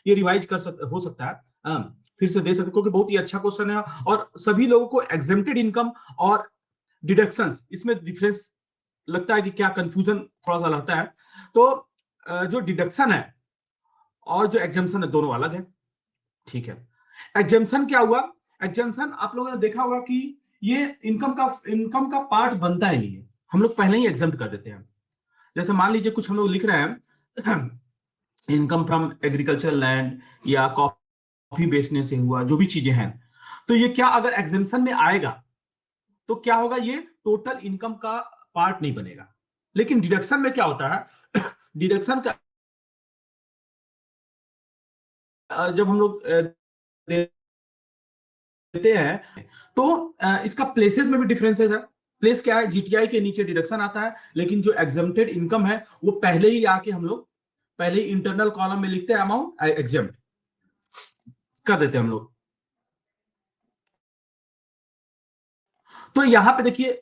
ये रिवाइज हो सकता है, फिर से दे सकते, क्योंकि बहुत ही अच्छा क्वेश्चन है और सभी लोगों को एग्जेम्प्टेड इनकम और डिडक्शंस इसमें डिफरेंस लगता है कि क्या कंफ्यूजन थोड़ा सा लगता है। तो जो डिडक्शन है और जो एग्जेम्पशन है दोनों अलग है, ठीक है। एग्जेम्पशन क्या हुआ? एग्जेम्पशन आप लोगों ने देखा होगा कि ये इनकम का पार्ट बनता ही नहीं है, हम लोग पहले ही एग्जेम्प्ट कर देते हैं। जैसे मान लीजिए कुछ हम लोग लिख रहे हैं इनकम फ्रॉम एग्रीकल्चर लैंड या कॉफी बेचने से हुआ, जो भी चीजें हैं, तो ये क्या अगर एग्जेम्पशन में आएगा तो क्या होगा, ये टोटल इनकम का पार्ट नहीं बनेगा। लेकिन डिडक्शन में क्या होता है डिडक्शन का जब हम लोग देते हैं तो इसका प्लेसेस में भी डिफरेंसेस है। प्लेस क्या है, जीटीआई के नीचे डिडक्शन आता है, लेकिन जो एग्जेम्प्टेड इनकम है वो पहले ही आके हम लोग पहले ही इंटरनल कॉलम में लिखते हैं, अमाउंट एग्जेम्प्ट कर देते हैं हम लोग। तो यहां पे देखिए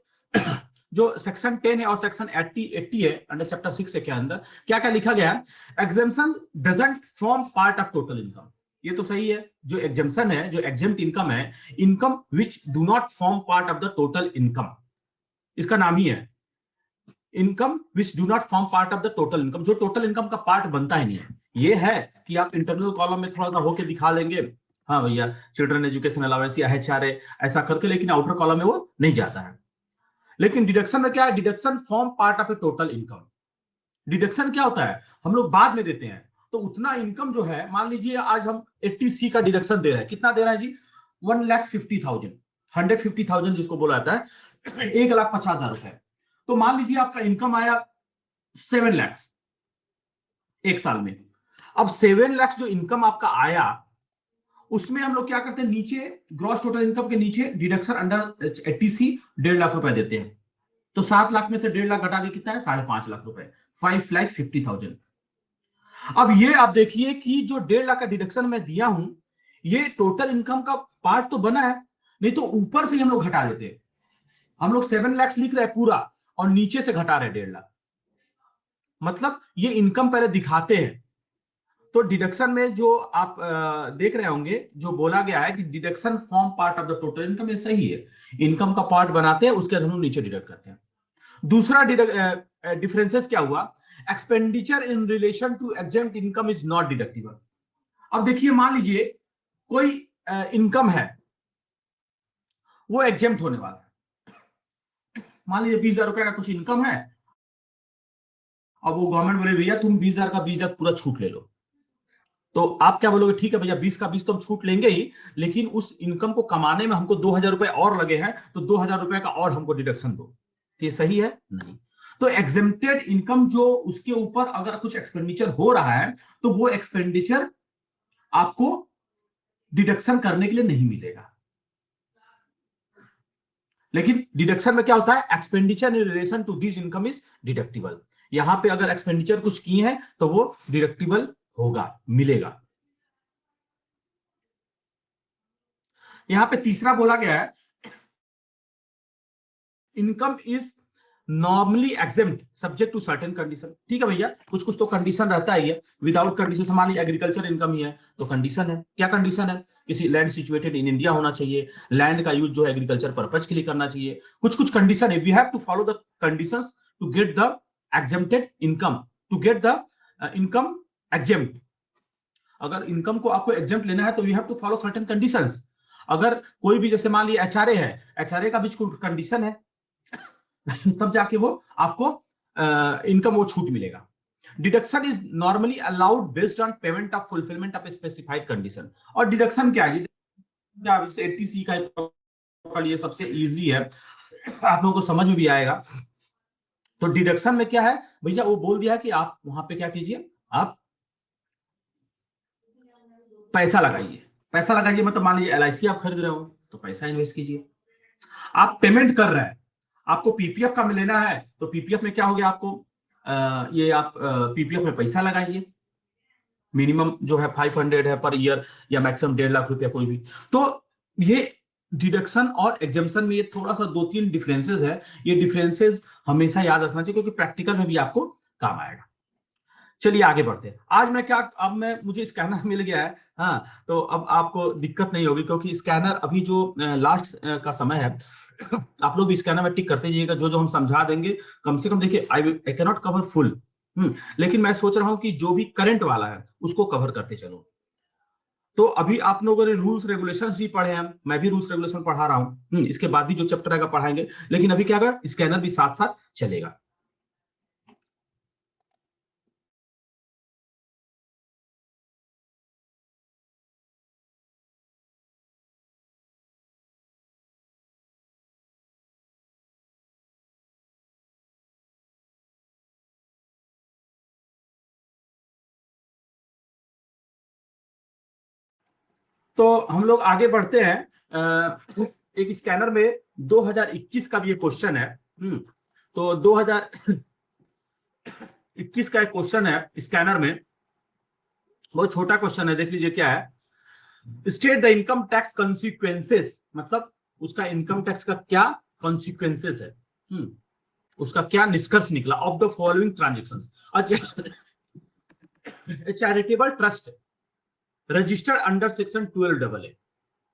जो सेक्शन 10 है और सेक्शन 80 है अंडर चैप्टर 6 के अंदर क्या क्या लिखा गया है, exemption doesn't form part of total income. ये तो सही है, जो एग्जेम्पशन है, जो एग्जेम्प्ट इनकम है, income which do not form part of the total income, इसका नाम ही है income which do not form part of the total income, जो टोटल इनकम का पार्ट बनता ही नहीं है। ये है कि आप इंटरनल कॉलम में थोड़ा सा होके दिखा लेंगे, हाँ भैया चिल्ड्रन एजुकेशन अलावेंस या एचआरए ऐसा करके, लेकिन आउटर कॉलम में वो नहीं जाता है। लेकिन डिडक्शन में क्या है, deduction form part of A total income. Deduction क्या होता है, हम लोग बाद में देते हैं, तो उतना इनकम जो है, मान लीजिए आज हम 80C का डिडक्शन दे रहे हैं, कितना दे रहे हैं जी, 1,50,000, 150,000 जिसको बोला जाता है, 1,50,000 रुपए। तो मान लीजिए आपका इनकम आया 7 लाख एक साल में। अब 7 लाख जो इनकम आपका आया, उसमें हम लोग क्या करते हैं, नीचे ग्रॉस टोटल इनकम के नीचे डिडक्शन अंडर 80C 1.5 लाख रुपए देते हैं। तो 7 लाख में से 1.5 लाख घटा के कितना है, 5.5 लाख रुपए, 5,50,000। अब ये आप देखिए कि जो 1.5 लाख का डिडक्शन मैं दिया हूं, ये टोटल इनकम का पार्ट तो बना है, नहीं तो ऊपर से हम लोग घटा देते हैं। हम लोग 7 लाख लिख रहे हैं पूरा और नीचे से घटा रहे 1.5 लाख, मतलब ये इनकम पहले दिखाते हैं। तो डिडक्शन में जो आप देख रहे होंगे, जो बोला गया है कि deduction form part of the total income, ये सही है, इनकम का पार्ट बनाते हैं, उसके बाद हम नीचे डिडक्ट करते हैं। दूसरा डिफरेंसेस क्या हुआ, expenditure in relation to exempt income is not deductible. अब देखिए मान लीजिए कोई इनकम है, वो एग्जेम्प्ट होने वाला है। मान लीजिए 20,000 रुपए का कुछ इनकम है, अब वो गवर्नमेंट बोले भैया तुम 20,000 का 20,000 पूरा छूट ले लो, तो आप क्या बोलोगे, ठीक है भैया 20 का 20 तो हम छूट लेंगे ही, लेकिन उस इनकम को कमाने में हमको 2,000 रुपए और लगे हैं, तो 2,000 रुपए का और हमको डिडक्शन दो। तो ये सही है? नहीं। तो एग्जेम्प्टेड इनकम जो उसके ऊपर अगर कुछ एक्सपेंडिचर हो रहा है, तो वो एक्सपेंडिचर आपको डिडक्शन करने के लिए नहीं मिलेगा। लेकिन डिडक्शन में क्या होता है, expenditure in relation to this income is deductible. यहां पे अगर एक्सपेंडिचर कुछ किए हैं तो वो डिडक्टिबल होगा, मिलेगा। यहां पे तीसरा बोला गया है, income is normally exempt subject to certain condition. ठीक है भैया, कुछ कुछ तो कंडीशन रहता है, विदाउट कंडीशन। मान लीजिए एग्रीकल्चर इनकम ही है, तो कंडीशन है, क्या कंडीशन है, किसी लैंड सिचुएटेड इन इंडिया होना चाहिए, लैंड का यूज जो है एग्रीकल्चर पर्पज के लिए करना चाहिए, कुछ कुछ कंडीशन है। We have to follow the conditions to get the exempted income, to get the income exempt. अगर इनकम को आपको एग्जेम्प्ट लेना है तो you have to follow certain conditions. अगर कोई भी, जैसे मान लीजिए एचआरए है, एचआरए का भी कुछ कंडीशन है, तब जाके वो आपको इनकम वो छूट मिलेगा। Deduction is normally allowed based on payment of fulfilment of specified condition. और डिडक्शन क्या है, 80C का ये सबसे इजी है, आप लोगों को समझ में भी आएगा। तो डिडक्शन में क्या है भैया, वो बोल दिया कि आप वहां पे क्या कीजिए, आप पैसा लगाइए। पैसा लगाइए मतलब मान लीजिए एलआईसी आप खरीद रहे हो तो पैसा इन्वेस्ट कीजिए। आप पेमेंट कर रहे हैं, आपको पीपीएफ का लेना है, तो पीपीएफ में क्या हो गया, आपको ये आप पीपीएफ में पैसा लगाइए। मिनिमम जो है 500 है पर ईयर, या मैक्सिमम 1.5 लाख रुपया कोई भी। तो ये डिडक्शन और एग्जेम्पशन में ये थोड़ा सा 2-3 डिफरेंसेस है। ये डिफरेंसेस हमेशा याद रखना चाहिए, क्योंकि प्रैक्टिकल में भी आपको काम आएगा। चलिए आगे बढ़ते हैं। आज मैं क्या, अब मैं मुझे स्कैनर मिल गया है, हाँ, तो अब आपको दिक्कत नहीं होगी, क्योंकि स्कैनर अभी जो लास्ट का समय है आप लोग भी स्कैनर में टिक करते जाइएगा, जो जो हम समझा देंगे। कम से कम देखिए, I can not cover full, लेकिन मैं सोच रहा हूं कि जो भी करंट वाला है उसको कवर करते चलो। तो अभी आप लोगों ने रूल्स रेगुलेशंस भी पढ़े हैं, मैं भी रूल्स रेगुलेशन पढ़ा रहा हूँ, इसके बाद भी जो चैप्टर आएगा पढ़ाएंगे, लेकिन अभी क्या होगा, स्कैनर भी साथ साथ चलेगा। तो हम लोग आगे बढ़ते हैं। एक स्कैनर में 2021 का भी ये क्वेश्चन है। तो 2021 का एक क्वेश्चन है स्कैनर में, बहुत छोटा क्वेश्चन है, देख लीजिए क्या है। State the income tax consequences, मतलब उसका इनकम टैक्स का क्या कॉन्सिक्वेंसेस है, उसका क्या निष्कर्ष निकला of the following transactions. Charitable trust registered under section 12 AA,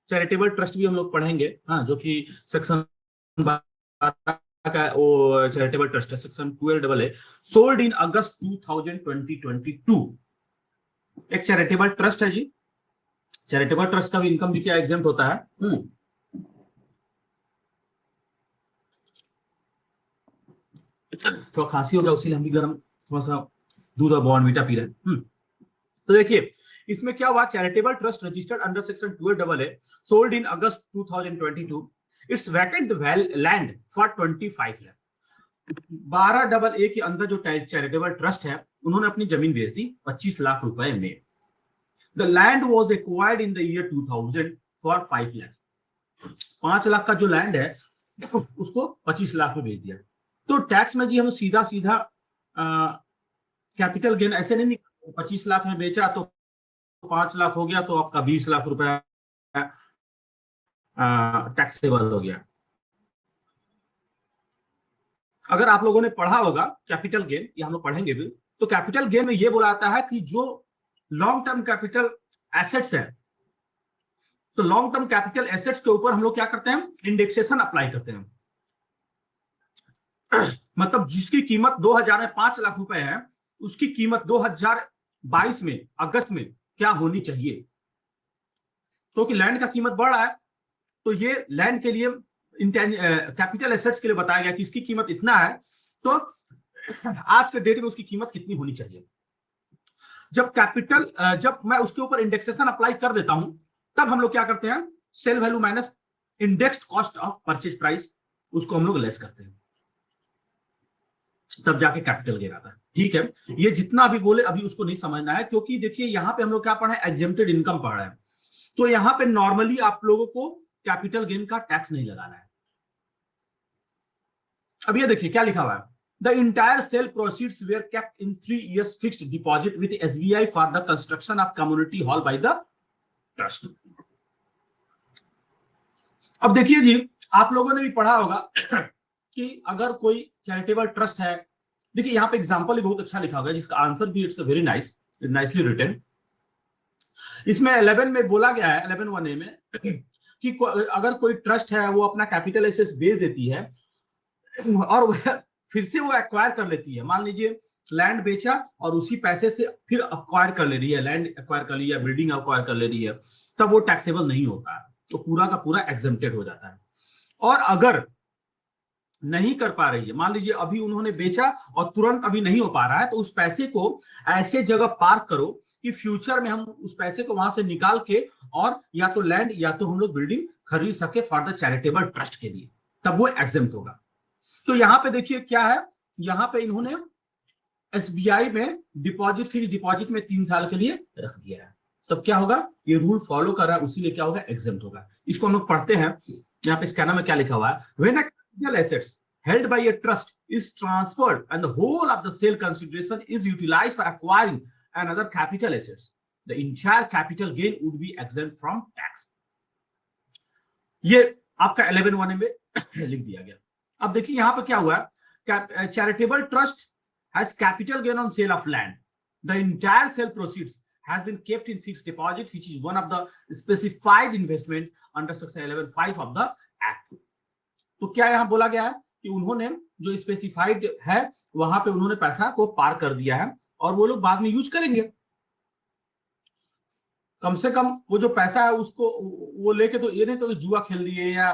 charitable trust भी हम लोग पढ़ेंगे, हाँ, जो कि सेक्शन 12 का वो चैरिटेबल ट्रस्ट है, सेक्शन 12 AA, सोल्ड इन अगस्त 2022। एक चैरिटेबल ट्रस्ट है जी, चैरिटेबल ट्रस्ट का भी इनकम भी क्या एग्जेम्प्ट होता है। थोड़ा खांसी हो गया, उसी हम भी गर्म थोड़ा सा दूध और बॉर्नवीटा पी रहे हैं। तो देखिए इसमें क्या हुआ, charitable trust registered under section 12 AA, sold in August 2022 it's vacant land for 25 lakh. 12 AA के अंदर जो चैरिटेबल ट्रस्ट है, उन्होंने अपनी जमीन बेच दी 25 लाख रुपए में। The land was acquired in the year 2000 for 5 lakh. 5 lakh का जो लैंड है उसको 25 लाख में बेच दिया। तो टैक्स में जी हम सीधा सीधा कैपिटल गेन ऐसे नहीं निकालते, 25 लाख में बेचा तो 5 लाख हो गया, तो आपका 20 लाख रुपया टैक्सेबल हो गया। अगर आप लोगों ने पढ़ा होगा कैपिटल गेन, ये हम लोग पढ़ेंगे भी, तो कैपिटल गेन में ये बोला जाता है कि जो लॉन्ग टर्म कैपिटल एसेट्स है, तो लॉन्ग टर्म कैपिटल एसेट्स के ऊपर हम लोग क्या करते हैं, इंडेक्सेशन अप्लाई करते हैं। मतलब जिसकी कीमत 2000 में 5 लाख रुपए है, उसकी कीमत 2022 में अगस्त में क्या होनी चाहिए, क्योंकि लैंड का कीमत बढ़ रहा है, तो ये लैंड के लिए कैपिटल एसेट्स के लिए बताया गया कि इसकी कीमत इतना है, तो आज के डेट में उसकी कीमत कितनी होनी चाहिए। जब मैं उसके ऊपर इंडेक्सेशन अप्लाई कर देता हूं, तब हम लोग क्या करते हैं, sale value minus indexed cost of purchase price, उसको हम लोग लेस करते हैं, तब जाके कैपिटल गेन आता है। ठीक है, ये जितना अभी बोले अभी उसको नहीं समझना है, क्योंकि देखिए यहां पे हम लोग क्या पढ़े हैं, एग्जेम्प्टेड इनकम पढ़ रहे हैं। तो यहां पे नॉर्मली आप लोगों को कैपिटल गेन का टैक्स नहीं लगाना है। अब ये देखिए क्या लिखा हुआ है, the entire sale proceeds were kept in 3 years fixed deposit with SBI for the construction of community hall by the trust. अब देखिए जी, आप लोगों ने भी पढ़ा होगा कि अगर कोई चैरिटेबल ट्रस्ट है, देखिए यहाँ पे एग्जांपल भी बहुत अच्छा लिखा हुआ है, जिसका आंसर भी it's very nice, nicely written. इसमें 11 में बोला गया है, 11(1)(a) में कि अगर कोई ट्रस्ट है वो अपना कैपिटल एसेट्स बेच देती है और वह फिर से वो एक्वायर कर लेती है, मान लीजिए लैंड बेचा और उसी पैसे से फिर एक्वायर कर ले रही है, लैंड एक्वायर कर ली है, बिल्डिंग एक्वायर कर ले रही है, तब वो टैक्सेबल नहीं होता है, तो पूरा का पूरा एग्जेम्प्टेड हो जाता है। और अगर नहीं कर पा रही है, मान लीजिए अभी उन्होंने बेचा और तुरंत अभी नहीं हो पा रहा है, तो उस पैसे को ऐसे जगह पार्क करो कि फ्यूचर में हम उस पैसे को वहां से निकाल के और या तो लैंड या तो हम लोग बिल्डिंग खरीद सके फॉर द चैरिटेबल ट्रस्ट के लिए, तब वो एग्जेम्प्ट होगा। तो यहाँ पे देखिए क्या है, यहाँ पे इन्होंने SBI में डिपॉजिट, फिक्स डिपॉजिट में 3 साल के लिए रख दिया है, तब क्या होगा, ये रूल फॉलो कर रहा है, उसीलिए क्या होगा, एग्जेम्प्ट होगा। इसको हम लोग पढ़ते हैं, यहाँ पे स्कैनर में क्या लिखा हुआ है, when a capital assets held by a trust is transferred and the whole of the sale consideration is utilized for acquiring another capital assets, the entire capital gain would be exempt from tax। ये आपका 11(1)(a) में लिख दिया गया। अब देखिए यहां पर क्या हुआ है, charitable trust has capital gain on sale of land, the entire sale proceeds has been kept in fixed deposit, which is one of the specified investment under section 11(5) of the act. तो क्या यहां बोला गया है कि उन्होंने जो specified है वहां पे उन्होंने पैसा को पार कर दिया है और वो लोग बाद में यूज करेंगे। कम से कम वो जो पैसा है उसको वो लेके तो ये नहीं तो जुआ खेल लिए या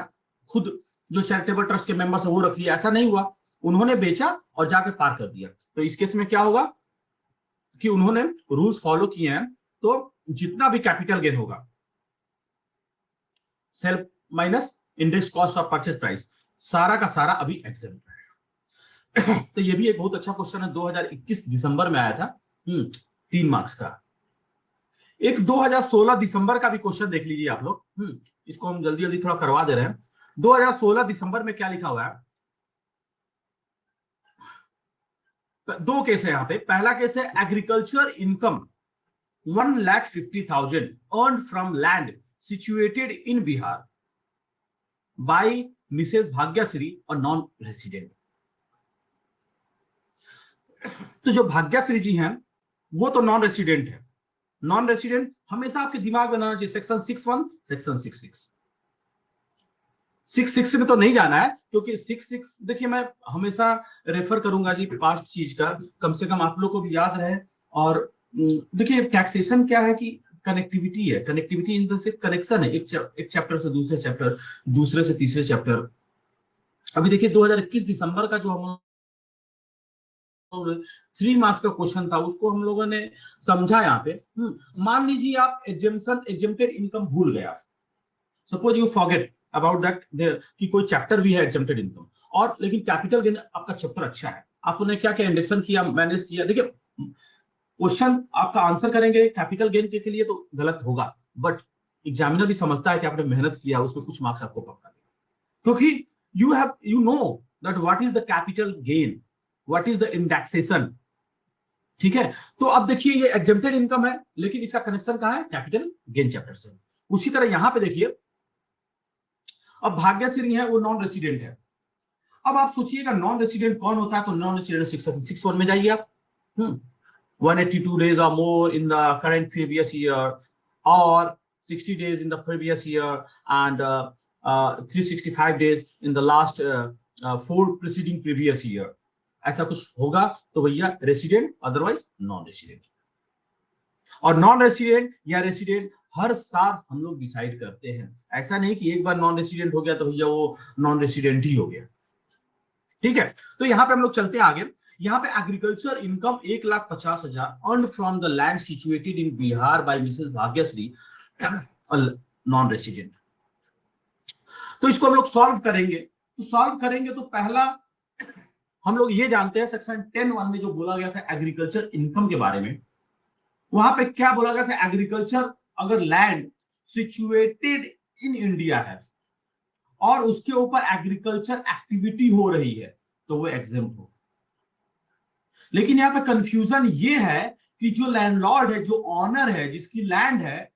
खुद जो चैरिटेबल ट्रस्ट के मेंबर्स है वो रख लिया, ऐसा नहीं हुआ। उन्होंने बेचा और जाके पार कर दिया। तो इस केस में क्या होगा कि उन्होंने रूल्स फॉलो किए हैं, तो जितना भी कैपिटल गेन होगा sale minus index cost of purchase price सारा का सारा अभी एग्जेम्प्ट रहेगा। तो ये भी एक बहुत अच्छा क्वेश्चन है, 2021 दिसंबर में आया था, 3 मार्क्स का। एक 2016 दिसंबर का भी क्वेश्चन देख लीजिए आप लोग, इसको हम जल्दी जल्दी थोड़ा करवा दे रहे हैं। 2016 दिसंबर में क्या लिखा हुआ है, 2 केस है यहाँ पे। पहला केस है agriculture income 1,50,000 earned from land situated in Bihar by Mrs Bhagyashree और नॉन रेसिडेंट। तो जो भाग्यश्री जी हैं वो तो नॉन रेसिडेंट है। नॉन रेसिडेंट हमेशा आपके दिमाग में बनाना चाहिए सेक्शन 6(1), सेक्शन 6(6). 6(6) में तो नहीं जाना है, क्योंकि 6(6) देखिए मैं हमेशा रेफर करूंगा जी पास्ट चीज का, कम से कम आप लोग को भी याद रहे। और देखिए टैक्सेशन क्या है कि कनेक्टिविटी है, कनेक्टिविटी इन द से कनेक्शन है, एक चैप्टर से दूसरे चैप्टर, दूसरे से तीसरे चैप्टर। अभी देखिए 2021 दिसंबर का जो हम 3 मार्क्स का क्वेश्चन था उसको हम लोगों ने समझा यहाँ पे। मान लीजिए आप एग्जेम्प्टेड इनकम भूल गए, suppose you forget about that कि कोई चैप्टर भी है एग्जेम्प्टेड इनकम, और लेकिन कैपिटल गेन आपका चैप्टर अच्छा है, आपने क्या क्या इंडेक्शन किया, मैनेज किया। देखिए क्वेश्चन आपका आंसर करेंगे कैपिटल गेन के लिए तो गलत होगा, बट एग्जामिनर भी समझता है कि आपने मेहनत किया, उसमें कुछ मार्क्स आपको पक्का देगा, क्योंकि you know that what is the capital gain, what is the indexation। ठीक है, तो अब देखिए ये एग्जेम्प्टेड इनकम है, लेकिन इसका कनेक्शन कहां है, कैपिटल गेन चैप्टर से। उसी तरह यहां पे देखिए अब भाग्यश्री है वो नॉन रेसिडेंट है। अब आप सोचिएगा नॉन रेसिडेंट कौन होता है, तो नॉन रेसिडेंट 6(1) में जाइए आप। 182 days or more in the current previous year or 60 days in the previous year and 365 days in the last 4 preceding previous year, ऐसा कुछ होगा तो भैया रेसिडेंट, अदरवाइज नॉन रेसिडेंट। और नॉन रेसिडेंट या रेसिडेंट हर साल हम लोग डिसाइड करते हैं, ऐसा नहीं कि एक बार नॉन रेसिडेंट हो गया तो भैया वो नॉन रेसिडेंट ही हो गया। ठीक है, तो यहाँ पे हम लोग चलते हैं आगे। यहाँ पे agriculture income 1,50,000 earn from the land situated in Bihar by Mrs Bhagyashree non resident. तो इसको हम लोग सॉल्व करेंगे, तो पहला हम लोग ये जानते हैं सेक्शन 10(1) में जो बोला गया था एग्रीकल्चर इनकम के बारे में, वहां पे क्या बोला गया था, एग्रीकल्चर अगर लैंड सिचुएटेड इन इंडिया है और उसके ऊपर एग्रीकल्चर एक्टिविटी हो रही है तो वो एग्जेम्प्ट हो। लेकिन यहाँ पे कंफ्यूजन ये है कि जो लैंडलॉर्ड है, जो ऑनर है, जिसकी लैंड है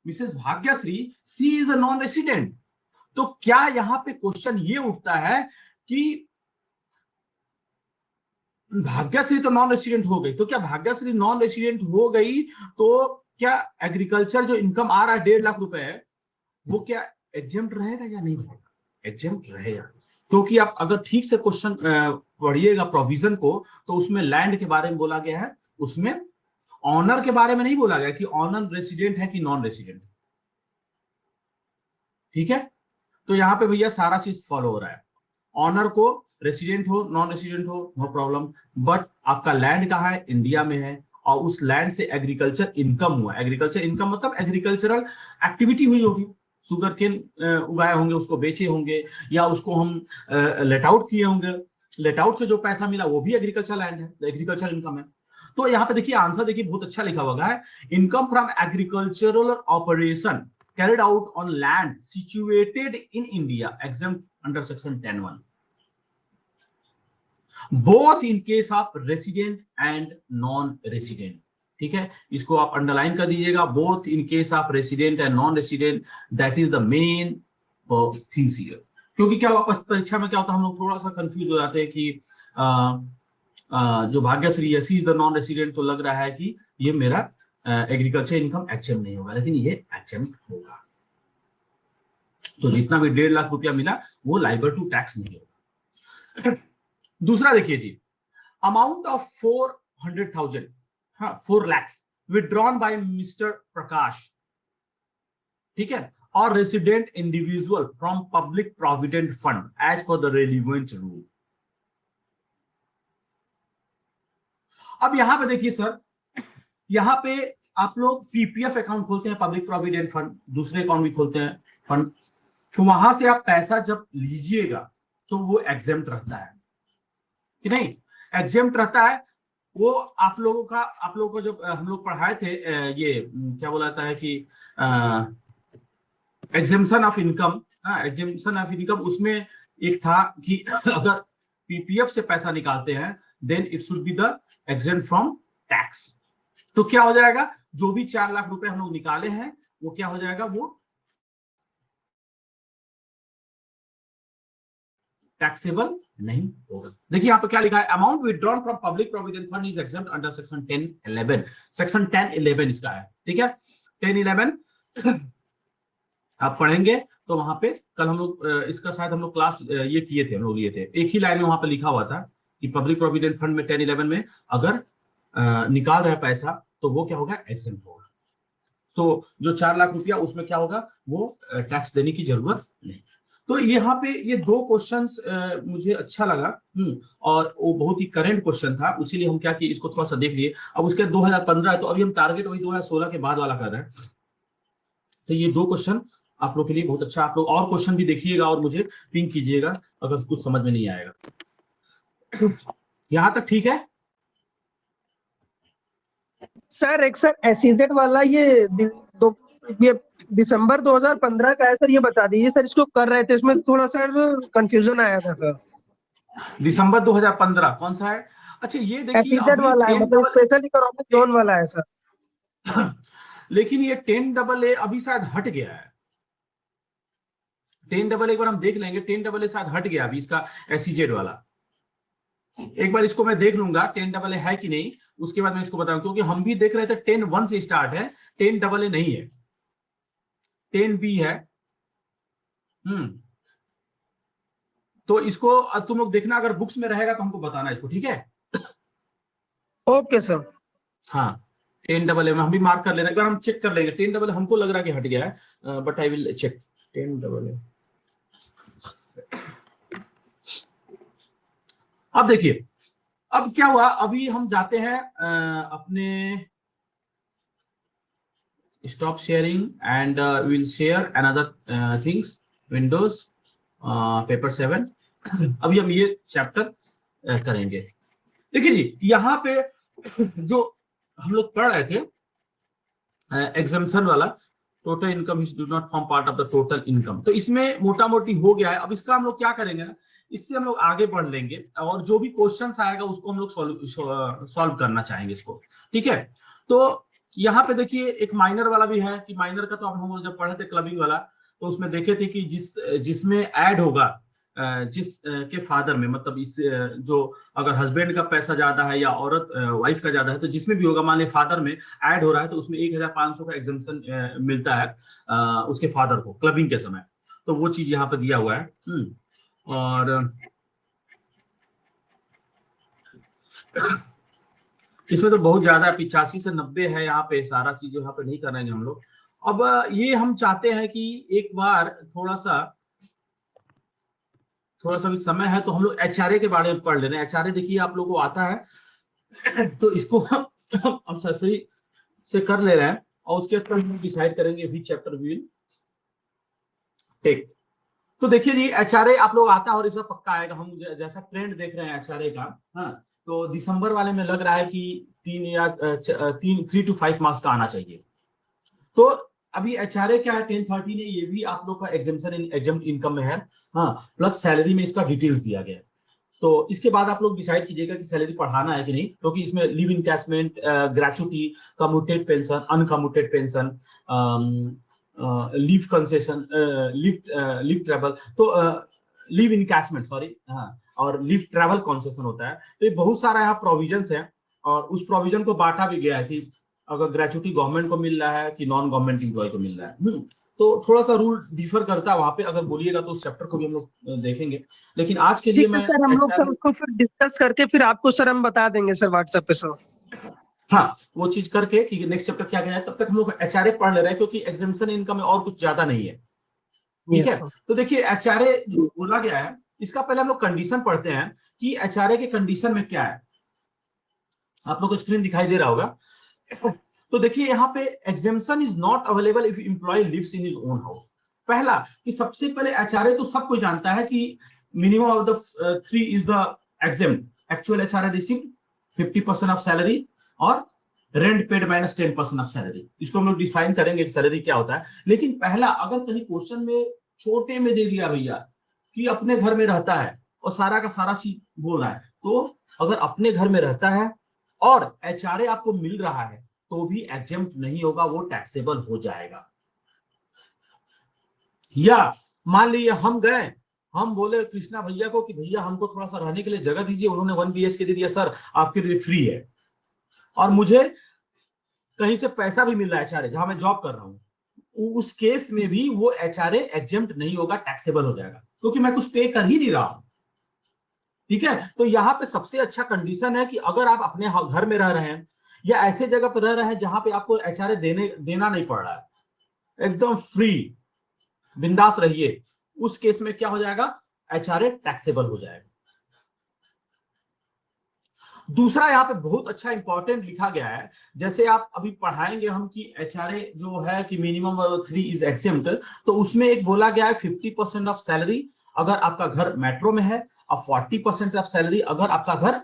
Mrs Bhagyashree, she is a non resident. तो क्या यहाँ पे क्वेश्चन ये उठता है कि भाग्यश्री तो नॉन रेसिडेंट हो गई, तो क्या भाग्यश्री नॉन रेसिडेंट हो गई तो क्या एग्रीकल्चर जो इनकम आ रहा है 1.5 लाख रुपए है वो क्या एग्जेम्प्ट रहेगा या नहीं रहेगा, एग्जेम्प्ट रहेगा। क्योंकि आप अगर ठीक से क्वेश्चन पढ़िएगा प्रोविजन को तो उसमें लैंड के बारे में बोला गया है, उसमें ऑनर के बारे में नहीं बोला गया कि ऑनर रेसिडेंट है कि नॉन रेसिडेंट। ठीक है, तो यहाँ पे भैया सारा चीज फॉलो हो रहा है, ऑनर को रेसिडेंट हो नॉन रेसिडेंट हो नो प्रॉब्लम, बट आपका लैंड कहाँ है, इंडिया में है, और उस लैंड से एग्रीकल्चर इनकम हुआ। एग्रीकल्चर इनकम मतलब एग्रीकल्चरल एक्टिविटी हुई होगी, शुगर केन उगाए होंगे, उसको बेचे होंगे, या उसको हम लेट आउट किए होंगे, लेट आउट से जो पैसा मिला वो भी एग्रीकल्चर लैंड है, एग्रीकल्चर इनकम है। तो यहाँ पे देखिए आंसर देखिए बहुत अच्छा लिखा हुआ है, income from agricultural operation carried out on land situated in India exempt under section 10(1) both in case of resident and non-resident। ठीक है, इसको आप अंडरलाइन कर दीजिएगा, both in case of resident and non-resident, that is the main things here। क्योंकि क्या हुआ परीक्षा में क्या होता है, हम लोग थोड़ा सा कंफ्यूज हो जाते हैं कि जो भाग्यश्री है, सी इज द नॉन रेसिडेंट, तो लग रहा है कि ये मेरा एग्रीकल्चर इनकम एग्जेम्प्ट नहीं होगा, लेकिन ये एग्जेम्प्ट होगा। तो जितना भी 1.5 लाख रुपया मिला वो लाइबल टू टैक्स नहीं होगा। दूसरा देखिए जी, अमाउंट ऑफ 400,000, हाँ 4 lakhs withdrawn by Mr Prakash, ठीक है, और resident individual from public provident fund as per the relevant rule. अब यहां पे देखिए सर, यहां पे आप लोग पीपीएफ अकाउंट खोलते हैं, पब्लिक प्रोविडेंट फंड, दूसरे अकाउंट भी खोलते हैं फंड, तो वहां से आप पैसा जब लीजिएगा तो वो एग्जेम्प्ट रहता है कि नहीं, एग्जेम्प्ट रहता है। वो आप लोगों को जब हम लोग पढ़ाए थे ये क्या बोला जाता है कि exemption of income, exemption of income, उसमें एक था कि अगर पीपीएफ से पैसा निकालते हैं then it should be the exempt from tax. तो क्या हो जाएगा, जो भी 4 लाख रुपए हम लोग निकाले हैं वो क्या हो जाएगा, वो टैक्सेबल नहीं होगा। देखिए यहाँ पे क्या लिखा है, amount withdrawn from public provident fund is exempt under section 10(11). Section 10(11) इसका है, ठीक है, 10(11) आप पढ़ेंगे तो वहां पे कल हम लोग इसका शायद हम लोग क्लास ये किए थे, हम लोग लिए थे, एक ही लाइन में वहां पे लिखा हुआ था कि पब्लिक प्रोविडेंट फंड में 10(11) में अगर निकाल रहा है पैसा तो वो क्या होगा, एग्जेम्प्ट होगा। तो जो 4 लाख रुपया उसमें क्या होगा, वो टैक्स देने की जरूरत नहीं। तो यहाँ पे ये 2 क्वेश्चंस मुझे अच्छा लगा, और वो बहुत ही करंट क्वेश्चन था, इसीलिए हम क्या किए, इसको थोड़ा सा देख लिए। अब उसके 2015 है तो अभी हम टारगेट वही 2016 के बाद वाला कर रहे हैं। तो ये 2 क्वेश्चन आप लोग के लिए बहुत अच्छा, आप लोग और क्वेश्चन भी देखिएगा और मुझे पिंक कीजिएगा अगर कुछ समझ में नहीं आएगा। यहां तक ठीक है सर? एक सर एसईजेड वाला ये दिसंबर 2015 का है सर, ये बता दीजिए सर, इसको कर रहे थे, इसमें थोड़ा सर कंफ्यूजन आया था सर। दिसंबर 2015 कौन सा है? अच्छा ये देखिए एसईजेड अभी वाला है, 10 मतलब स्पेशल इकोनॉमिक जोन वाला है सर। लेकिन ये 10AA अभी शायद हट गया है। 10AA एक बार हम देख लेंगे, 10AA शायद हट गया अभी इसका एसईजेड वाला। एक बार इसको मैं देख लूंगा 10AA है कि नहीं, उसके बाद मैं इसको बताऊं, क्योंकि हम भी देख रहे थे 10(1) से स्टार्ट है, 10AA नहीं है, 10B है। तो इसको तुम लोग देखना, अगर बुक्स में रहेगा तो हमको बताना इसको, ठीक है? Okay sir. हाँ 10AA में हम भी मार्क कर लेना, एक बार हम चेक कर लेंगे। 10AA हमको लग रहा है कि हट गया है, but I will check 10AA। अब देखिए अब क्या हुआ, अभी हम जाते हैं अपने stop sharing and will share another things, Windows paper 7। अभी हम ये चैप्टर करेंगे। देखिए जी यहाँ पे जो हम लोग पढ़ रहे थे एग्जाम्पशन वाला, total income is do not form part of the total income, तो इसमें मोटा मोटी हो गया है। अब इसका हम लोग क्या करेंगे ना, इससे हम लोग आगे बढ़ लेंगे और जो भी क्वेश्चंस आएगा उसको हम लोग सॉल्व करना चाहेंगे इसको, ठीक है? तो यहाँ पे देखिए एक माइनर वाला भी है, कि माइनर का तो अब हम जब पढ़े थे क्लबिंग वाला, तो उसमें देखे थे कि जिसमें ऐड होगा जिस के फादर में, मतलब इस जो अगर हस्बैंड का पैसा ज्यादा है या औरत वाइफ का ज्यादा है, तो जिसमें भी होगा, मान लिया फादर में ऐड हो रहा है तो उसमें 1,500 का एग्जम्पशन मिलता है उसके फादर को क्लबिंग के समय। तो वो चीज यहाँ पे दिया हुआ है। और इसमें तो बहुत ज्यादा 85 से 90 है, यहाँ पे सारा चीज यहाँ पे नहीं करेंगे हम लोग। अब ये हम चाहते हैं कि एक बार थोड़ा सा भी समय है तो हम लोग एचआरए के बारे में पढ़ लेना। एचआरए देखिए आप लोगों को आता है तो इसको हम सही से कर ले रहे हैं, और उसके बाद हम डिसाइड करेंगे which chapter we will take. तो देखिए जी एचआरए आप लोग आता है और इसमें पक्का आएगा, हम जैसा ट्रेंड देख रहे हैं एचआरए का। हाँ तो दिसंबर वाले में लग रहा है कि 3 to 5 मार्क्स का आना चाहिए। तो अभी एचआरए क्या है, 1013 है, ये भी आप लोग का एग्जाम इनकम में है। हाँ प्लस सैलरी में इसका डिटेल्स दिया गया है। तो इसके बाद आप लोग डिसाइड कीजिएगा कि सैलरी पढ़ाना है कि नहीं, क्योंकि इसमें live encashment, gratuity, commuted pension, uncommuted pension, leave concession, live travel, तो लिव इनकैशमेंट, सॉरी, हाँ और लीव ट्रैवल कॉन्सेशन होता है। तो ये बहुत सारा यहाँ प्रोविजंस है और उस प्रोविजन को बांटा भी गया है कि अगर ग्रेचुइटी गवर्नमेंट को मिल रहा है कि नॉन गवर्नमेंट एम्प्लॉय को मिल रहा है। तो थोड़ा सा रूल डिफर करता है वहां पे, अगर बोलिएगा तो उस चैप्टर को भी हम लोग देखेंगे, लेकिन आज के लिए ठीक है मैं सर, हम लोग सर एचआर, उसको फिर डिस्कस करके फिर आपको सर हम बता देंगे सर व्हाट्सएप पे सर। हाँ वो चीज करके कि नेक्स्ट चैप्टर क्या क्या है, तब तक हम लोग एचआरए पढ़ ले रहे हैं क्योंकि एग्जामिनेशन इनकम में और कुछ ज्यादा नहीं है। ठीक यस है, सर। तो देखिए एचआरए जो बोला गया है इसका पहले हम लोग कंडीशन पढ़ते हैं कि एचआरए के कंडीशन में क्या है। आप लोग को स्क्रीन दिखाई दे रहा होगा। तो देखिए यहाँ पे examination is not available if employee lives in his own house. पहला कि सबसे पहले एचआरए तो सब कोई जानता है कि minimum of the three is the exempt actual HRA received 50% of salary और rent paid minus 10% of salary. इसको हम लोग डिफाइन करेंगे सैलरी क्या होता है। लेकिन पहला अगर कहीं क्वेश्चन में छोटे में दे दिया भैया कि अपने घर में रहता है और सारा का सारा चीज बोल रहा है, तो अगर अपने घर में रहता है और एचआरए आपको मिल रहा है तो भी एग्जेम्प्ट नहीं होगा, वो टैक्सेबल हो जाएगा। या मान लीजिए हम गए, हम बोले कृष्णा भैया को कि भैया हमको थोड़ा सा रहने के लिए जगह दीजिए, उन्होंने 1 BHK दे दिया, सर आपके लिए फ्री है, और मुझे कहीं से पैसा भी मिल रहा है एचआरए जहां मैं जॉब कर रहा हूं, उस केस में भी वो एचआरए एग्जेम्प्ट नहीं होगा, टैक्सेबल हो जाएगा क्योंकि मैं कुछ पे कर ही नहीं रहा हूं। ठीक है, तो यहाँ पे सबसे अच्छा कंडीशन है कि अगर आप अपने घर में रह रहे हैं या ऐसे जगह पर रह रहे हैं जहां पे आपको एचआरए देना नहीं पड़ रहा है, एकदम फ्री बिंदास रहिए, उस केस में क्या हो जाएगा, एचआरए टैक्सेबल हो जाएगा। दूसरा यहाँ पे बहुत अच्छा इंपॉर्टेंट लिखा गया है, जैसे आप अभी पढ़ाएंगे हम कि एचआरए जो है कि मिनिमम 3 इज एग्जेम्प्ट, तो उसमें एक बोला गया है 50% ऑफ सैलरी अगर आपका घर मेट्रो में है और 40% ऑफ सैलरी अगर आपका घर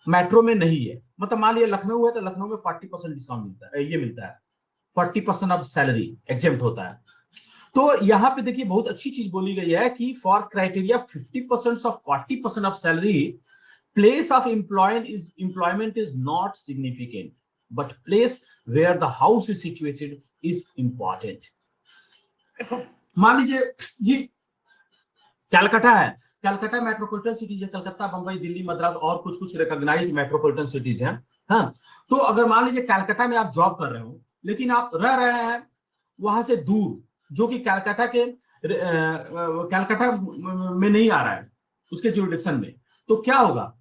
मेट्रो में नहीं है। मतलब मान लिया लखनऊ है तो लखनऊ में 40% डिस्काउंट मिलता है, ये मिलता है 40% ऑफ सैलरी एग्जेम्प्ट होता है। तो यहाँ पे देखिए बहुत अच्छी चीज बोली गई है कि for criteria 50% of 40% of salary, place of employment is not significant, but place where the house is situated is important. मान लीजिए जी कलकत्ता है, कलकत्ता मेट्रोपॉलिटन सिटीज है, कलकत्ता बंबई दिल्ली मद्रास और कुछ कुछ रिकॉग्नाइज्ड मेट्रोपॉलिटन सिटीज हैं। हाँ, तो अगर मान लीजिए कलकत्ता में आप जॉब कर रहे हो लेकिन आप रह रहे हैं वहां से दूर, जो कि कलकत्ता के कलकत्ता में नहीं आ रहा है उसके जुरिडिक्शन में, तो क्या होगा,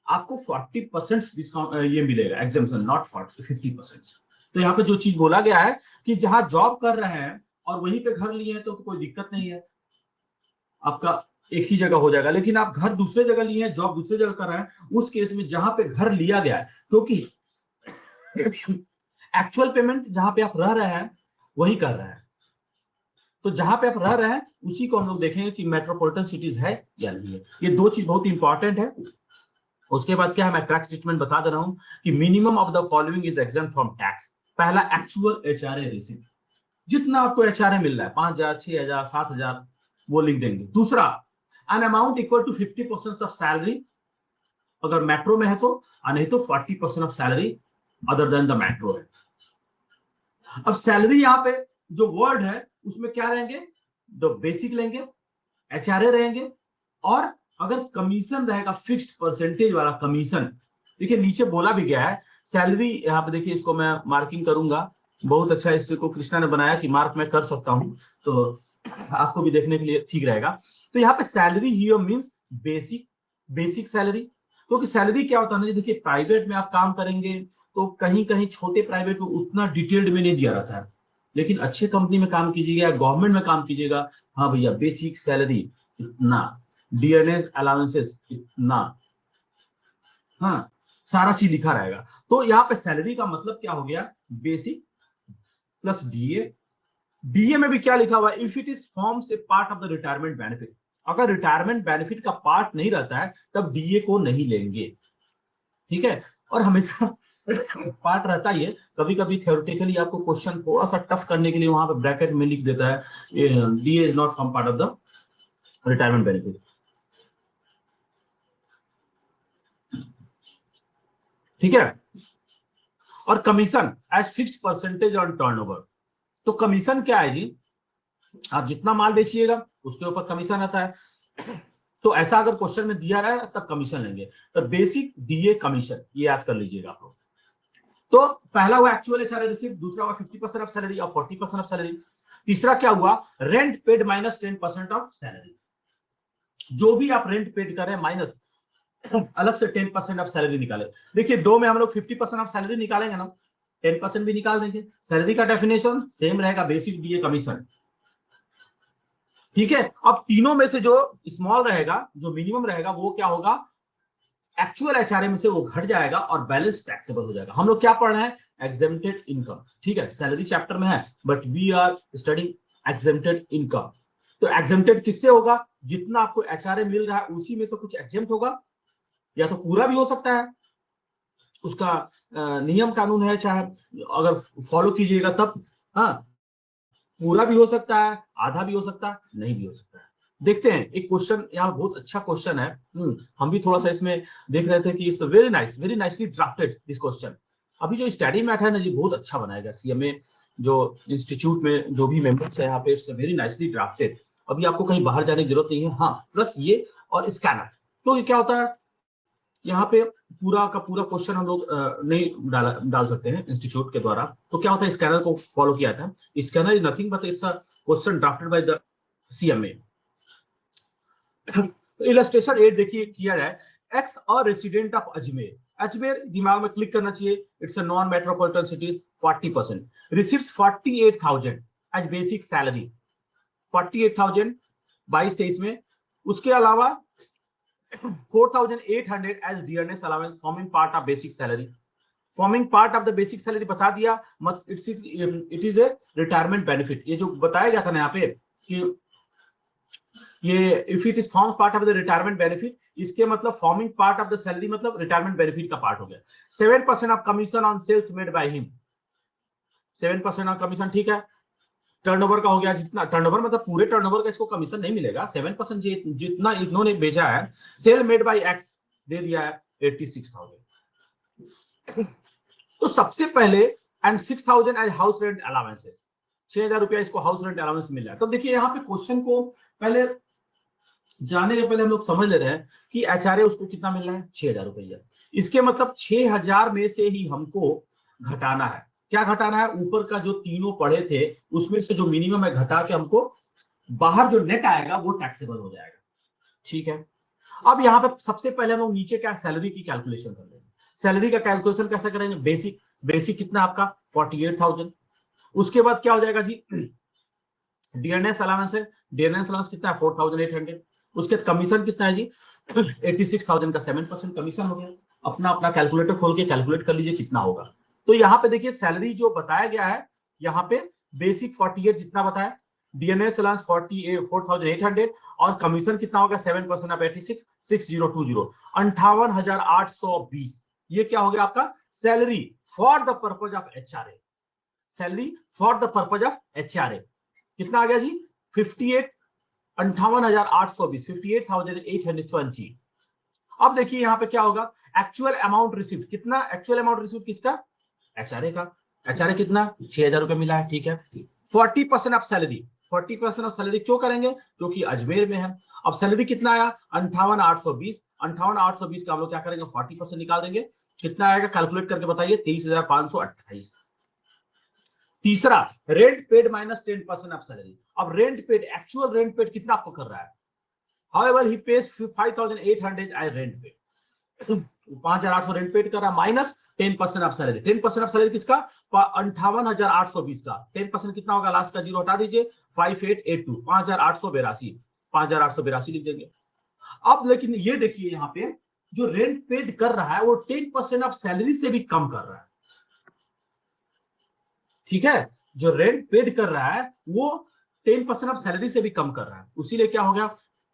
आपको 40% डिस्काउंट ये मिलेगा, एग्जेम्पशन नॉट 50%। तो यहाँ पे जो चीज बोला गया है कि जहां जॉब कर रहे हैं और वहीं पे घर लिए हैं तो कोई दिक्कत नहीं है, आपका एक ही जगह हो जाएगा। लेकिन आप घर दूसरे जगह लिए हैं, जॉब दूसरे जगह कर रहे हैं, उस केस में जहां पे घर लिया गया है, क्योंकि एक्चुअल पेमेंट जहां पे आप रह रहे हैं वही कर रहे हैं, तो जहां पे आप रह रहे हैं उसी को हम लोग देखेंगे कि मेट्रोपॉलिटन सिटीज है या नहीं है। ये दो चीज बहुत इंपॉर्टेंट है। उसके बाद क्या है, मैं टैक्स स्टेटमेंट बता दे रहा हूं कि minimum of the following is exempt from tax. पहला एक्चुअल एचआरए रिसीट, जितना आपको एचआरए मिल रहा है 5,000 6,000 7,000 वो लिख देंगे। दूसरा, an amount equal to 50% of salary अगर मेट्रो में है तो, और नहीं तो 40% of salary other than the metro है। अब सैलरी यहाँ पे जो वर्ड है उसमें क्या रहेंगे, द बेसिक लेंगे, एचआरए रहेंगे, और अगर कमीशन रहेगा फिक्स्ड परसेंटेज वाला कमीशन। देखिए नीचे बोला भी गया है सैलरी, यहाँ पे देखिए इसको मैं मार्किंग करूंगा, बहुत अच्छा इसको कृष्णा ने बनाया कि मार्क मैं कर सकता हूं, तो आपको भी देखने के लिए ठीक रहेगा। तो यहाँ पे salary here means basic salary, क्योंकि सैलरी क्या होता है ना, देखिए प्राइवेट में आप काम करेंगे तो कहीं कहीं छोटे प्राइवेट में उतना डिटेल्ड में नहीं दिया रहता है, लेकिन अच्छे कंपनी में काम कीजिएगा, गवर्नमेंट में काम कीजिएगा, हाँ भैया बेसिक सैलरी इतना, डीएनएस अलाउंसेस इतना, हाँ सारा चीज लिखा रहेगा। तो यहाँ पे सैलरी का मतलब क्या हो गया, बेसिक प्लस डीए। डीए में भी क्या लिखा हुआ है, if it is forms a part of the retirement benefit, अगर रिटायरमेंट बेनिफिट का पार्ट नहीं रहता है तब डीए को नहीं लेंगे। ठीक है, और हमेशा पार्ट रहता ही है, कभी कभी थ्योरेटिकली आपको क्वेश्चन थोड़ा सा टफ करने के लिए वहां पे ब्रैकेट में लिख देता है DA is not from part of the retirement benefit. ठीक है, और commission as fixed percentage on turnover. तो कमीशन क्या है जी, आप जितना माल बेचिएगा उसके ऊपर कमीशन आता है। तो ऐसा अगर क्वेश्चन में दिया है तब कमीशन लेंगे, तो बेसिक डीए कमीशन, ये याद कर लीजिएगा आप लोग। तो पहला हुआ एक्चुअल एचआरए रिसीव्ड, दूसरा हुआ 50% ऑफ सैलरी और 40% ऑफ सैलरी, तीसरा क्या हुआ rent paid minus 10% of salary. जो भी आप रेंट पेड कर रहे हैं माइनस अलग से 10% ऑफ सैलरी निकाले। देखिए दो में हम लोग 50% ऑफ सैलरी निकालेंगे ना, 10% भी निकाल देंगे। सैलरी का डेफिनेशन सेम रहेगा, बेसिक डीए कमीशन। ठीक है, अब तीनों में से जो स्मॉल रहेगा, जो मिनिमम रहेगा, वो क्या होगा एक्चुअल एचआरए में से वो घट जाएगा और बैलेंस टैक्सेबल हो जाएगा। हम लोग क्या पढ़ रहे हैं एग्जेम्प्टेड इनकम। ठीक है, सैलरी चैप्टर में है but we are studying exempted income. तो एग्जेम्प्टेड किससे होगा, जितना आपको एचआरए मिल रहा है उसी में से कुछ एग्जेम्प्ट होगा, या तो पूरा भी हो सकता है, उसका नियम कानून है, चाहे अगर फॉलो कीजिएगा तब, हाँ पूरा भी हो सकता है, आधा भी हो सकता है, नहीं भी हो सकता है। देखते हैं एक क्वेश्चन, यहाँ बहुत अच्छा क्वेश्चन है। हम भी थोड़ा सा इसमें देख रहे थे कि it's very nice, very nicely drafted this question. अभी जो स्टडी मैट है ना जी बहुत अच्छा बनाया गया, सीएमए जो इंस्टीट्यूट में जो भी मेंबर्स है यहाँ पे, इट्स वेरी नाइसली ड्राफ्टेड। अभी आपको कहीं बाहर जाने की जरूरत नहीं है। हाँ प्लस ये और स्कैनर, तो ये क्या होता है यहाँ पे पूरा का पूरा क्वेश्चन हम लोग नहीं डाल सकते हैं इंस्टीट्यूट के द्वारा। तो क्या होता है स्कैनर को फॉलो किया था। Scanner is nothing but it's a question drafted by the CMA. Illustration 8 देखिए किया जाए, एक्स और रेसिडेंट ऑफ अजमेर, अजमेर दिमाग में क्लिक करना चाहिए, it's a non metropolitan cities, 40% receives 48,000 as basic salary, 48,000 22-23 में। उसके अलावा 4,800 as dearness allowance forming part of basic salary, forming part of the basic salary बता दिया। it is a retirement benefit, ये जो बताया गया था ना यहाँ पे कि ये if it is forms part of the retirement benefit, इसके मतलब forming part of the salary मतलब retirement benefit का पार्ट हो गया। 7% of commission on sales made by him, 7% of commission, ठीक है। टर्नओवर का हो गया, जितना टर्नओवर मतलब पूरे टर्नओवर का इसको कमीशन नहीं मिलेगा, 7% जितना इन्होंने बेचा है। सेल मेड बाय एक्स दे दिया है 86,000। तो सबसे पहले and 6,000 as house rent allowances, 6,000 रुपया इसको हाउस रेंट अलाउंस मिल रहा है। तो देखिए यहाँ पे क्वेश्चन को पहले जाने के पहले हम लोग समझ ले रहे हैं कि एचआरए उसको कितना मिल रहा है 6,000 रुपया। इसके मतलब 6,000 में से ही हमको घटाना है। क्या घटाना है, ऊपर का जो तीनों पढ़े थे उसमें से जो मिनिमम है घटा के हमको बाहर जो नेट आएगा वो टैक्सेबल हो जाएगा। ठीक है, अब यहाँ पे सबसे पहले हम लोग नीचे क्या सैलरी की कैलकुलेशन कर लेंगे। सैलरी का कैलकुलेशन कैसे करेंगे, बेसिक, बेसिक कितना आपका 48,000। उसके बाद क्या हो जाएगा जी डियरनेस अलाउंस है, डियरनेस अलाउंस कितना है 4,800। उसके बाद कमीशन कितना है जी 86,000 का 7% कमीशन हो गया। अपना अपना कैलकुलेटर खोल के कैलकुलेट कर लीजिए कितना होगा। तो यहाँ पे देखिए सैलरी जो बताया गया है यहाँ पे बेसिक 48 जितना बताया, डीएनएस अलाउंस 4,800 और कमीशन कितना होगा 7% ऑफ 86 6020 58,820। ये क्या हो गया आपका salary for the purpose of HRA, salary for the purpose of HRA कितना आ गया जी 58,820 58,820। अब देखिए यहाँ पे क्या होगा एक्चुअल अमाउंट रिसीव्ड, कितना एक्चुअल अमाउंट रिसीव्ड किसका एचआरए का, एचआरए कितना 6,000 रुपए मिला है। ठीक है, 40% ऑफ सैलरी, 40% ऑफ सैलरी क्यों करेंगे क्योंकि अजमेर में है। अब सैलरी कितना आया 58,820, 58,820 का हम लोग क्या करेंगे 40% निकाल देंगे, कितना आएगा कैलकुलेट करके बताइए 23,528। तीसरा rent paid minus 10% of salary. अब rent paid actual rent paid कितना आपको कर रहा है, however he pays 5,800 I rent paid, 5,800 rent paid कर रहा है minus 10% of salary. 10% of salary किसका 58,820 का 10% कितना होगा, लास्ट का जीरो हटा दीजिए 5882, 5,882, 5,882 लिख देंगे। अब लेकिन ये देखिए यहाँ पे जो रेंट पेड कर रहा है वो 10% ऑफ सैलरी से भी कम कर रहा है। ठीक है, जो रेंट पेड कर रहा है वो 10% ऑफ सैलरी से भी कम कर रहा है। उसीलिए क्या हो गया,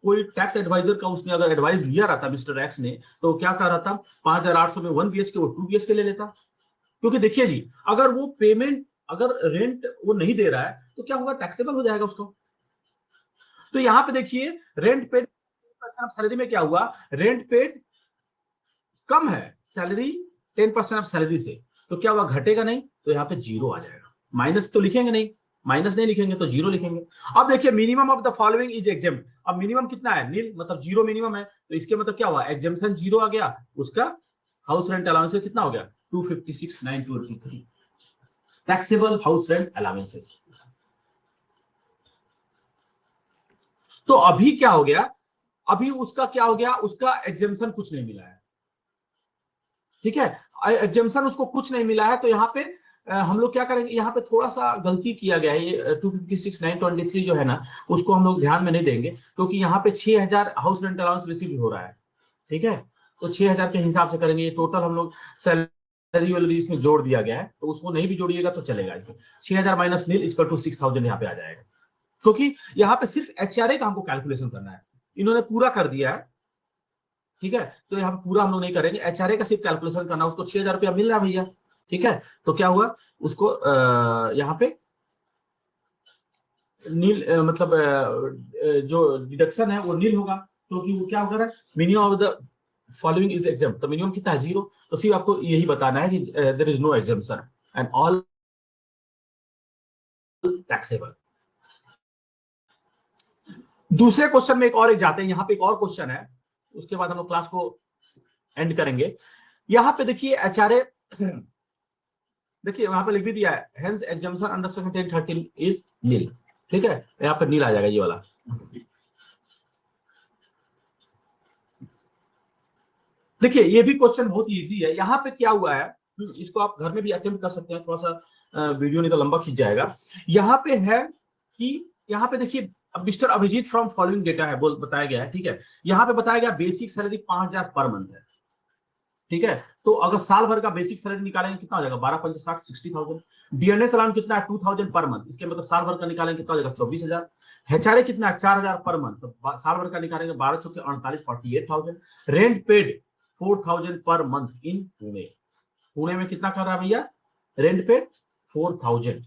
कोई टैक्स एडवाइजर का उसने अगर एडवाइस लिया रहता मिस्टर एक्स ने, तो क्या कर रहा था 5,800 में 1 BHK वो 2 BHK ले लेता। क्योंकि देखिए जी अगर वो पेमेंट अगर रेंट वो नहीं दे रहा है तो क्या होगा टैक्सेबल हो जाएगा उसको। तो यहां पे देखिए रेंट पेड सैलरी में क्या हुआ, रेंट पेड कम है सैलरी 10% ऑफ सैलरी से, तो क्या हुआ घटेगा नहीं, तो यहाँ पे जीरो आ जाएगा, माइनस तो लिखेंगे नहीं, माइनस नहीं लिखेंगे तो जीरो लिखेंगे। अब देखिए minimum of the following is exempt. अब मिनिमम कितना है, नील, मतलब जीरो मिनिमम है, तो इसके मतलब क्या हुआ, एग्जेम्पशन जीरो आ गया, उसका हाउस रेंट अलाउंस कितना हो गया 256,923 टैक्सेबल हाउस रेंट अलाउंसेस। तो अभी क्या हो गया, अभी उसका क्या हो गया, उसका एग्जेम्पशन कुछ नहीं मिला है, ठीक है, एग्जेम्पशन उसको कुछ नहीं मिला है। तो यहाँ पे हम लोग क्या करेंगे, यहाँ पे थोड़ा सा गलती किया गया है, ये 256,923 जो है ना, उसको हम लोग ध्यान में नहीं देंगे, क्योंकि यहाँ पे 6,000 हाउस रेंट अलाउंस रिसीव हो रहा है, ठीक है, तो 6,000 के हिसाब से करेंगे। ये टोटल हम लोग सैलरी वाली इसमें जोड़ दिया गया है, तो उसको नहीं भी जोड़िएगा तो चलेगा। इसमें 6,000 माइनस नील इक्वल टू 6,000 यहाँ पे आ जाएगा, क्योंकि यहाँ पे सिर्फ एचआरए का हमको कैलकुलेशन करना है, इन्होंने पूरा कर दिया है, ठीक है, तो यहाँ पे पूरा हम लोग नहीं करेंगे, एचआरए का सिर्फ कैलकुलेशन करना, उसको 6,000 रुपया मिल रहा है भैया, ठीक है। तो क्या हुआ, उसको यहाँ पे नील मतलब जो डिडक्शन है वो नील होगा, क्योंकि वो क्या होगा, minimum of the following is exempt. तो मिनिमम कितना है, जीरो। तो सिर्फ आपको यही बताना है कि there is no exemption and all taxable. दूसरे क्वेश्चन में एक और एक जाते हैं, यहाँ पे एक और क्वेश्चन है, उसके बाद हम लोग क्लास को एंड करेंगे। यहाँ पे देखिए एचआरए, देखिए वहां पे लिख भी दिया है, hence exemption under section 1013 is nil, ठीक है, यहाँ पे नील आ जाएगा ये वाला। देखिए ये भी क्वेश्चन बहुत इजी है। यहाँ पे क्या हुआ है, इसको आप घर में भी अटेम्प्ट कर सकते हैं, थोड़ा सा वीडियो नहीं तो लंबा खींच जाएगा। यहाँ पे है कि यहाँ पे देखिए Mr Abhijit from following data है बोल बताया गया है, ठीक है, यहाँ पे बताया गया बेसिक सैलरी 5,000 पर मंथ है, ठीक है। तो अगर साल भर का बेसिक सैलरी निकालेंगे कितना हो जाएगा, 12×5 = 60,000। डीएनएस अलाउंस कितना है 2,000 पर मंथ, इसके मतलब साल भर का निकालेंगे कितना हो जाएगा 24,000। एचआरए कितना है 4,000 पर मंथ, तो साल भर का निकालेंगे 12×4 = 48,000। Rent paid 4,000 per month in Pune. Pune में कितना कर रहा है भैया, रेंट पेड 4,000,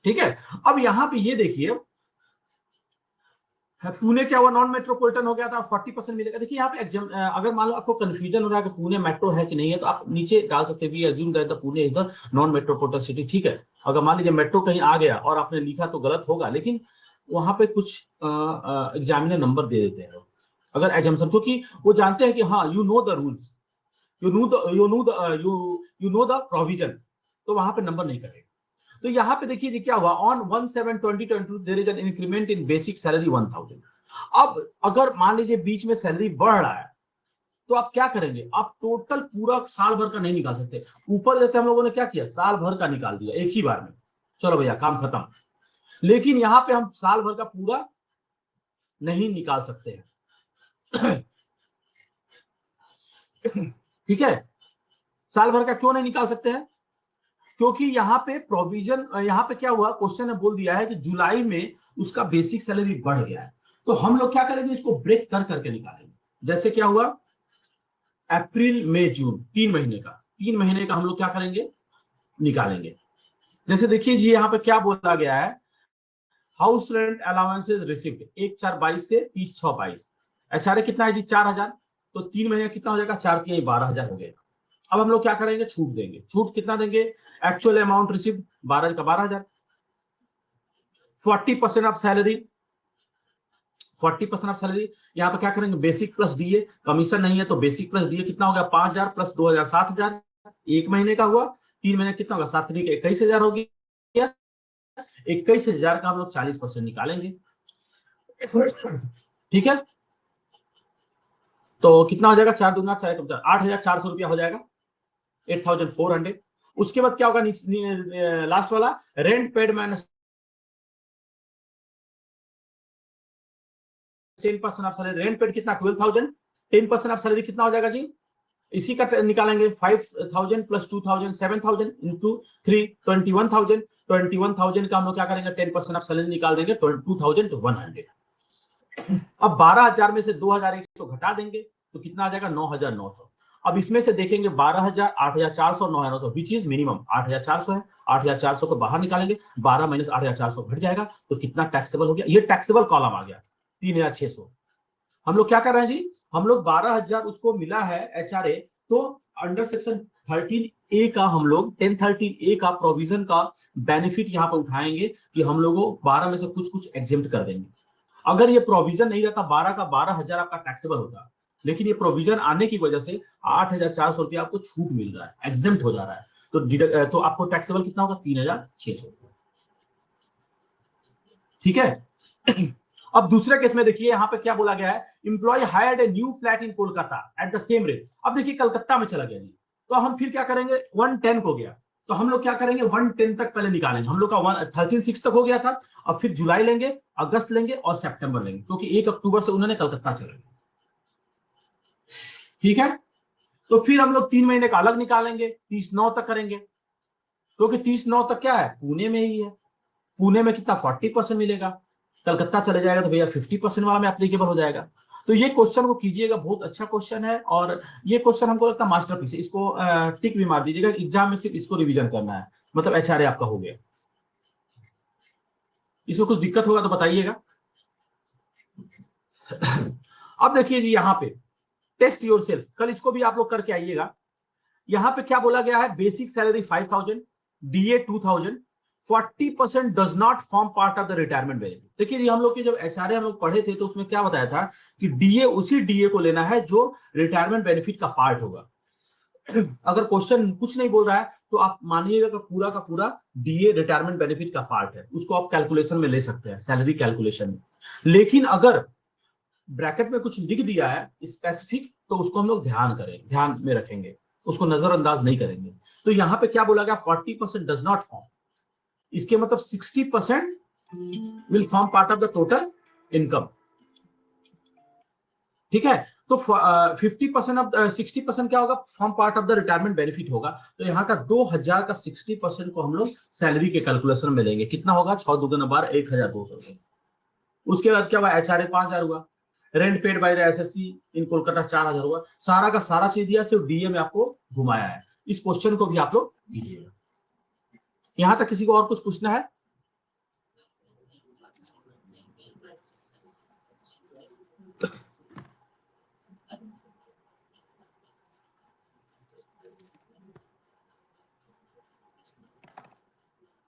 ठीक है। अब यहाँ पे ये देखिए पुणे क्या हुआ, नॉन मेट्रोपॉलिटन हो गया था, 40% मिलेगा। देखिए यहाँ पे अगर मान लो आपको कंफ्यूजन हो रहा है कि पुणे मेट्रो है कि नहीं है, तो आप नीचे डाल सकते हैं, assume that the Pune is the non metropolitan city, ठीक है। अगर मान लीजिए मेट्रो कहीं आ गया और आपने लिखा तो गलत होगा, लेकिन वहां पे कुछ एग्जामिनर नंबर दे देते हैं अगर एजम्पशन, क्योंकि वो जानते हैं कि हाँ you know the rules, you know the provision, तो वहां पे नंबर नहीं करेगा। तो यहाँ पे देखिए क्या हुआ, on 1/7/2022 there is an increment in basic salary 1,000। अब अगर मान लीजिए बीच में सैलरी बढ़ रहा है, तो आप क्या करेंगे, आप टोटल पूरा साल भर का नहीं निकाल सकते। ऊपर जैसे हम लोगों ने क्या किया, साल भर का निकाल दिया एक ही बार में, चलो भैया काम खत्म। लेकिन यहाँ पे हम साल भर का पूरा नहीं निकाल सकते हैं ठीक है, साल भर का क्यों नहीं निकाल सकते हैं, क्योंकि यहाँ पे प्रोविजन, यहाँ पे क्या हुआ, क्वेश्चन ने बोल दिया है कि जुलाई में उसका बेसिक सैलरी बढ़ गया है। तो हम लोग क्या करेंगे, इसको ब्रेक कर करके निकालेंगे। जैसे क्या हुआ, अप्रैल मई जून 3 महीने का हम लोग क्या करेंगे, निकालेंगे। जैसे देखिए जी यहाँ पे क्या बोला गया है, हाउस रेंट अलाउंसेस रिसिव्ड 1/4/22 से 30/6/22। एचआरए कितना है जी 4,000, तो 3 महीने कितना हो जाएगा, 4×3 = 12,000 हो गया। अब हम लोग क्या करेंगे, छूट देंगे। छूट कितना देंगे, एक्चुअल अमाउंट रिसीव 12 का 12,000, 40% ऑफ सैलरी, 40% ऑफ सैलरी। यहाँ पे क्या करेंगे, बेसिक प्लस डीए, कमीशन नहीं है तो बेसिक प्लस डीए कितना हो गया, 5,000 प्लस 2,000 7,000, 1 महीने का हुआ। 3 महीने कितना होगा, 7×3 = 21,000 हो गया। 21,000 का हम लोग 40% निकालेंगे, ठीक है। तो कितना हो जाएगा, 4×2 = 4, 8,400 रुपया हो जाएगा, 8,400। उसके बाद क्या होगा, लास्ट वाला rent paid minus 10% of salary. Rent paid कितना 12,000, 10% ऑफ सैलरी कितना हो जाएगा जी, इसी का निकालेंगे 5,000 प्लस 2,000 7,000 इंटू 3 21,000। 21,000 का हम लोग क्या करेंगे, 10% ऑफ सैलरी निकाल देंगे 2,100। अब 12,000 में से 2,100 घटा देंगे तो कितना आ जाएगा, 9,900। अब इसमें से देखेंगे 12,000 8,400 9,900 विच इज मिनिमम 8,400 है। 8,400 को बाहर निकालेंगे, 12 माइनस 8,400 घट जाएगा, तो कितना टैक्सेबल हो गया, ये टैक्सेबल कॉलम आ गया 3,600। हम लोग क्या कर रहे हैं जी, हम लोग 12,000 उसको मिला है एचआरए, तो अंडर सेक्शन 13A का हम लोग 1013A का प्रोविजन का बेनिफिट यहाँ पे उठाएंगे कि हम लोगों 12 में से कुछ कुछ एग्जेम्प्ट कर देंगे। अगर ये प्रोविजन नहीं रहता 12 का 12,000 आपका टैक्सेबल होता, लेकिन ये प्रोविजन आने की वजह से 8,400 रुपया आपको छूट मिल रहा है, एग्जेम्प्ट हो जा रहा है, तो आपको टैक्सेबल कितना होगा 3,600। ठीक है। अब दूसरे केस में देखिए यहाँ पे क्या बोला गया है, employee hired a new flat in Kolkata at the same rate. अब देखिए कलकत्ता में चला गया जी, तो हम फिर क्या करेंगे, 110 हो गया, तो हम लोग क्या करेंगे 110 तक पहले निकालेंगे। हम लोग का 13/6 तक हो गया था, अब फिर जुलाई लेंगे, अगस्त लेंगे और सितंबर लेंगे, क्योंकि 1 अक्टूबर से उन्होंने कलकत्ता चला गया। ठीक है, तो फिर हम लोग 3 महीने का अलग निकालेंगे, 30/9 तक करेंगे, क्योंकि 30/9 तक क्या है, पुणे में ही है। पुणे में कितना 40% मिलेगा, कलकत्ता चले जाएगा तो भैया 50% वाला में एप्लीकेबल हो जाएगा। तो ये क्वेश्चन को कीजिएगा, बहुत अच्छा क्वेश्चन है, और ये क्वेश्चन हमको लगता है मास्टरपीस है, इसको टिक भी मार दीजिएगा, एग्जाम में सिर्फ इसको रिवीजन करना है, मतलब एचआरए आपका हो गया। इसमें कुछ दिक्कत होगा तो बताइएगा। अब देखिए जी यहाँ पे टेस्ट योरसेल्फ, कल इसको भी आप लोग करके आइएगा। यहाँ पे क्या बोला गया है, basic salary 5,000, DA 2,000, 40% does not form part of the retirement benefit. देखिए हम लोग के जब एचआरए हम लोग पढ़े थे तो उसमें क्या बताया था कि डीए उसी डीए को लेना है जो रिटायरमेंट बेनिफिट का पार्ट होगा। अगर क्वेश्चन कुछ नहीं बोल रहा है तो आप मानिएगा कि पूरा का पूरा डीए रिटायरमेंट बेनिफिट का पार्ट है, उसको आप कैलकुलेशन में ले सकते हैं, सैलरी कैलकुलेशन में। लेकिन अगर ब्रैकेट में कुछ लिख दिया है स्पेसिफिक, तो उसको हम लोग ध्यान में रखेंगे, उसको नजरअंदाज नहीं करेंगे। तो यहाँ पे क्या बोला गया, 40% डज नॉट फॉर्म, इसके मतलब 60% will form part of the total income. ठीक है, तो 50% ऑफ 60% क्या होगा, form part of the retirement benefit होगा। तो यहाँ का 2,000 का 60% को हम लोग सैलरी के कैलकुलेशन में लेंगे, कितना होगा 6 दुगुना 12, 1,200 रुपए। उसके बाद क्या हुआ, एचआरए 5,000 हुआ, rent paid by the SSC in Kolkata 4,000 हुआ, सारा का सारा चीज दिया, सिर्फ डीए में आपको घुमाया है। इस क्वेश्चन को भी आप लोग कीजिएगा। यहां तक किसी को और कुछ पूछना है?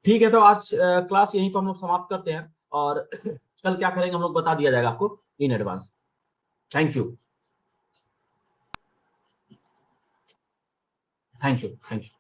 ठीक है, तो आज क्लास यहीं पर हम लोग समाप्त करते हैं, और कल क्या करेंगे हम लोग बता दिया जाएगा आपको in advance. Thank you, thank you, thank you.